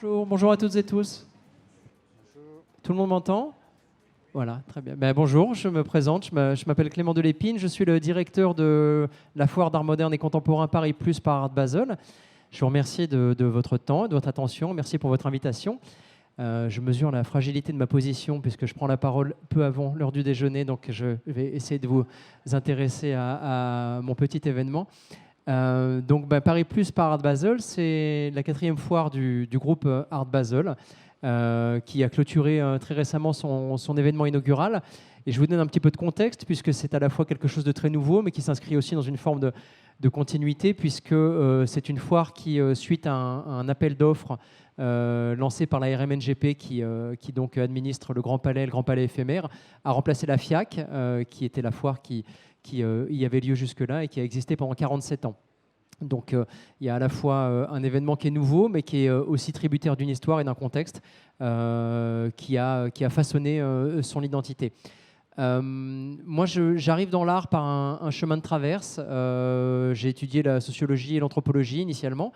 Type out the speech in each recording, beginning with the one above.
Bonjour, bonjour à toutes et tous. Bonjour. Tout le monde m'entend? Voilà, très bien. Bonjour, je me présente, je m'appelle Clément Delépine, je suis le directeur de la foire d'art moderne et contemporain Paris Plus par Art Basel. Je vous remercie de votre temps, de votre attention, merci pour votre invitation. Je mesure la fragilité de ma position puisque je prends la parole peu avant l'heure du déjeuner, donc je vais essayer de vous intéresser à mon petit événement. Paris Plus par Art Basel, c'est la 4e foire du groupe Art Basel qui a clôturé très récemment son événement inaugural. Et je vous donne un petit peu de contexte puisque c'est à la fois quelque chose de très nouveau mais qui s'inscrit aussi dans une forme de continuité puisque c'est une foire qui, suite à un appel d'offres lancé par la RMNGP qui donc administre le Grand Palais éphémère, a remplacé la FIAC qui était la foire qui y avait lieu jusque-là et qui a existé pendant 47 ans. Donc il y a à la fois un événement qui est nouveau, mais qui est aussi tributaire d'une histoire et d'un contexte qui a façonné son identité. Moi, j'arrive dans l'art par un chemin de traverse. J'ai étudié la sociologie et l'anthropologie initialement.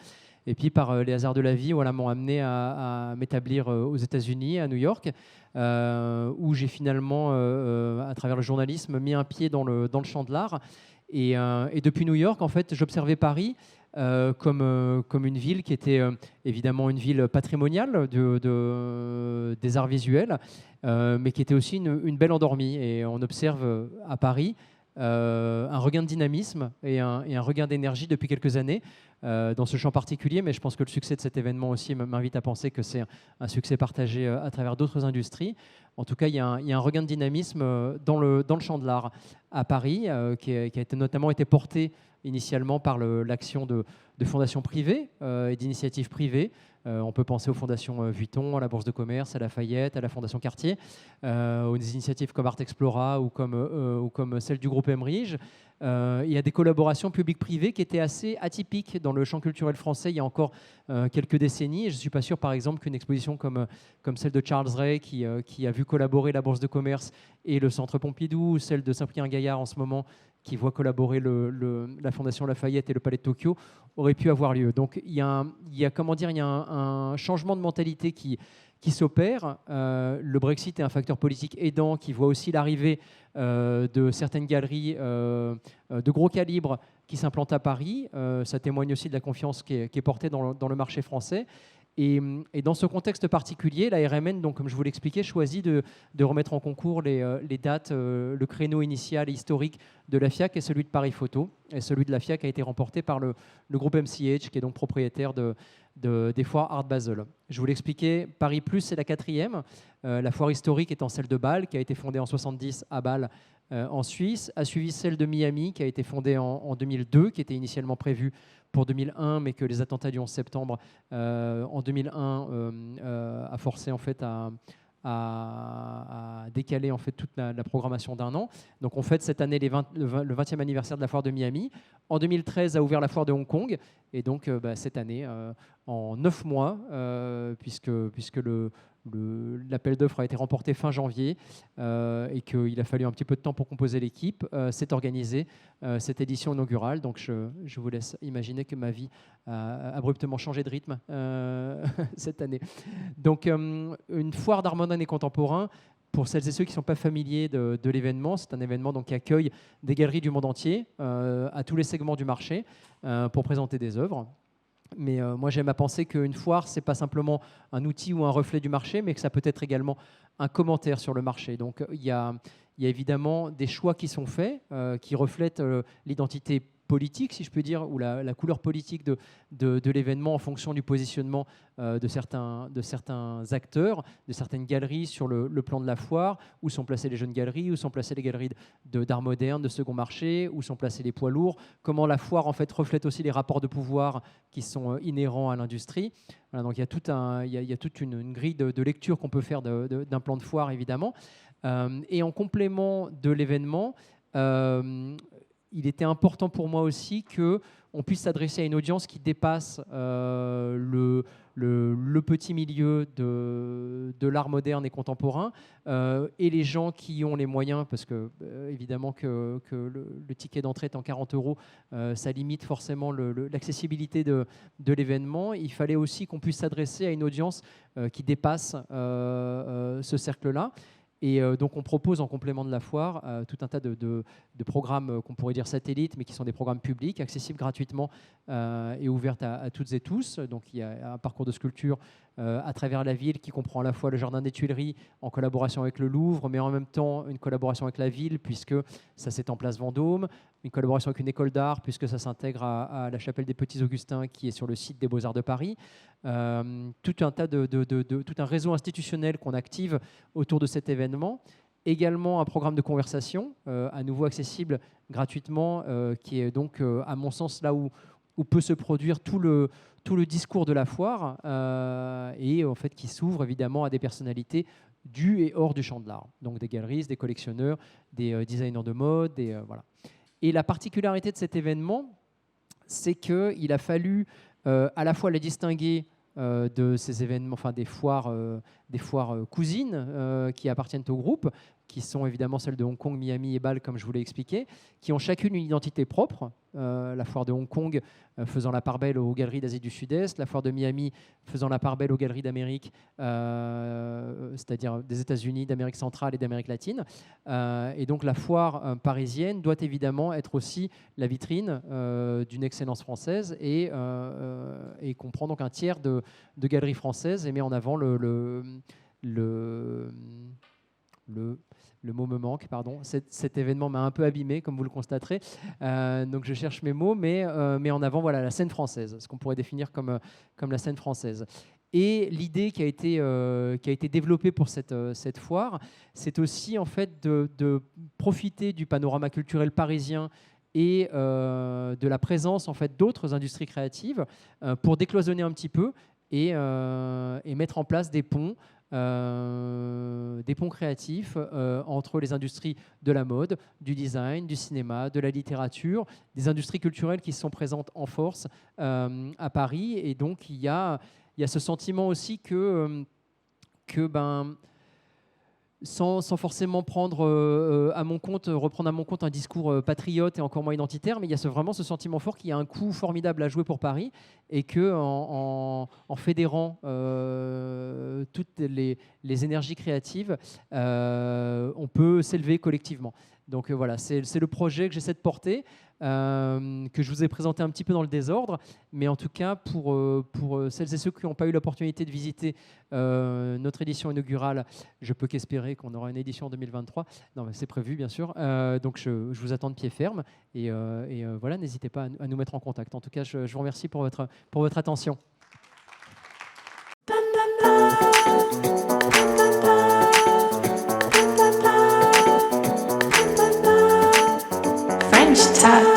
Et puis, par les hasards de la vie, voilà, m'ont amené à m'établir aux États-Unis, à New York, où j'ai finalement, à travers le journalisme, mis un pied dans le champ de l'art. Et depuis New York, en fait, j'observais Paris comme une ville qui était évidemment une ville patrimoniale des arts visuels, mais qui était aussi une belle endormie. Et on observe à Paris un regain de dynamisme et un regain d'énergie depuis quelques années dans ce champ particulier, mais je pense que le succès de cet événement aussi m'invite à penser que c'est un succès partagé à travers d'autres industries. En tout cas, il y a un regain de dynamisme dans le champ de l'art à Paris, qui a notamment été porté initialement par l'action de fondations privées et d'initiatives privées. On peut penser aux fondations Vuitton, à la Bourse de Commerce, à Lafayette, à la Fondation Cartier, aux initiatives comme Art Explora ou comme celle du groupe Emerige. Il y a des collaborations publiques-privées qui étaient assez atypiques dans le champ culturel français il y a encore quelques décennies. Et je ne suis pas sûr, par exemple, qu'une exposition comme celle de Charles Ray, qui a vu collaborer la Bourse de Commerce et le Centre Pompidou, ou celle de Cyprien Gaillard en ce moment, qui voit collaborer la Fondation Lafayette et le Palais de Tokyo, aurait pu avoir lieu. Donc il y a un changement de mentalité qui s'opère. Le Brexit est un facteur politique aidant qui voit aussi l'arrivée de certaines galeries de gros calibre qui s'implantent à Paris. Ça témoigne aussi de la confiance qui est portée dans le marché français. Et dans ce contexte particulier, la RMN, donc, comme je vous l'expliquais, choisit de remettre en concours les dates, le créneau initial et historique de la FIAC et celui de Paris Photo. Et celui de la FIAC a été remporté par le groupe MCH, qui est donc propriétaire des foires Art Basel. Je vous l'expliquais, Paris Plus, c'est la 4e. La foire historique étant celle de Bâle, qui a été fondée en 70 à Bâle, en Suisse, a suivi celle de Miami, qui a été fondée en 2002, qui était initialement prévue pour 2001, mais que les attentats du 11 septembre en 2001 a forcé en fait à décaler en fait toute la programmation d'un an. Donc on fête cette année le 20e anniversaire de la foire de Miami. En 2013 a ouvert la foire de Hong Kong, et donc cette année, en 9 mois, puisque l'appel d'offres a été remporté fin janvier et qu'il a fallu un petit peu de temps pour composer l'équipe, s'est organisée cette édition inaugurale. Donc je vous laisse imaginer que ma vie a abruptement changé de rythme cette année. Donc une foire d'art moderne et contemporain, pour celles et ceux qui ne sont pas familiers de l'événement, c'est un événement donc, qui accueille des galeries du monde entier, à tous les segments du marché, pour présenter des œuvres. Mais moi, j'aime à penser qu'une foire, ce n'est pas simplement un outil ou un reflet du marché, mais que ça peut être également un commentaire sur le marché. Donc, il y a évidemment des choix qui sont faits, qui reflètent l'identité politique, si je peux dire, ou la couleur politique de l'événement en fonction du positionnement de certains acteurs, de certaines galeries sur le plan de la foire, où sont placées les jeunes galeries, où sont placées les galeries d'art moderne, de second marché, où sont placés les poids lourds, comment la foire en fait reflète aussi les rapports de pouvoir qui sont inhérents à l'industrie. Voilà, donc il y a toute une grille de lecture qu'on peut faire d'un plan de foire, évidemment. Et en complément de l'événement, il était important pour moi aussi que on puisse s'adresser à une audience qui dépasse le petit milieu de l'art moderne et contemporain, et les gens qui ont les moyens, parce que évidemment que le ticket d'entrée étant 40 €, ça limite forcément l'accessibilité de l'événement. Il fallait aussi qu'on puisse s'adresser à une audience qui dépasse ce cercle-là. Et donc on propose en complément de la foire tout un tas de programmes qu'on pourrait dire satellites, mais qui sont des programmes publics, accessibles gratuitement et ouverts à toutes et tous. Donc il y a un parcours de sculpture à travers la ville qui comprend à la fois le Jardin des Tuileries en collaboration avec le Louvre, mais en même temps une collaboration avec la ville, puisque ça s'étend place Vendôme, une collaboration avec une école d'art, puisque ça s'intègre à la chapelle des Petits Augustins, qui est sur le site des Beaux-Arts de Paris. Tout un réseau institutionnel qu'on active autour de cet événement. Également un programme de conversation, à nouveau accessible gratuitement, qui est donc, à mon sens, là où peut se produire tout le discours de la foire, et en fait qui s'ouvre évidemment à des personnalités du et hors du champ de l'art. Donc des galeristes, des collectionneurs, des designers de mode, voilà. Et la particularité de cet événement, c'est qu'il a fallu à la fois les distinguer de ces événements, enfin des foires cousines qui appartiennent au groupe, qui sont évidemment celles de Hong Kong, Miami et Bâle, comme je vous l'ai expliqué, qui ont chacune une identité propre. La foire de Hong Kong faisant la part belle aux galeries d'Asie du Sud-Est, la foire de Miami faisant la part belle aux galeries d'Amérique, c'est-à-dire des États-Unis, d'Amérique centrale et d'Amérique latine. Et donc la foire parisienne doit évidemment être aussi la vitrine d'une excellence française et comprend donc un tiers de galeries françaises et met en avant le mot me manque, pardon. Cet événement m'a un peu abîmé, comme vous le constaterez. Donc je cherche mes mots, mais en avant, voilà, la scène française, ce qu'on pourrait définir comme la scène française. Et l'idée qui a été développée pour cette foire, c'est aussi en fait de profiter du panorama culturel parisien et de la présence en fait d'autres industries créatives pour décloisonner un petit peu et mettre en place des ponts créatifs entre les industries de la mode, du design, du cinéma, de la littérature, des industries culturelles qui sont présentes en force à Paris. Et donc, il y a ce sentiment aussi que sans forcément reprendre à mon compte un discours patriote et encore moins identitaire, mais il y a vraiment ce sentiment fort qu'il y a un coup formidable à jouer pour Paris et qu'en fédérant toutes les énergies créatives, on peut s'élever collectivement. Donc voilà, c'est le projet que j'essaie de porter, que je vous ai présenté un petit peu dans le désordre, mais en tout cas pour celles et ceux qui n'ont pas eu l'opportunité de visiter notre édition inaugurale, je peux qu'espérer qu'on aura une édition en 2023. Non, mais c'est prévu bien sûr. Donc je vous attends de pied ferme et voilà, n'hésitez pas à nous mettre en contact. En tout cas, je vous remercie pour votre attention. French Touch.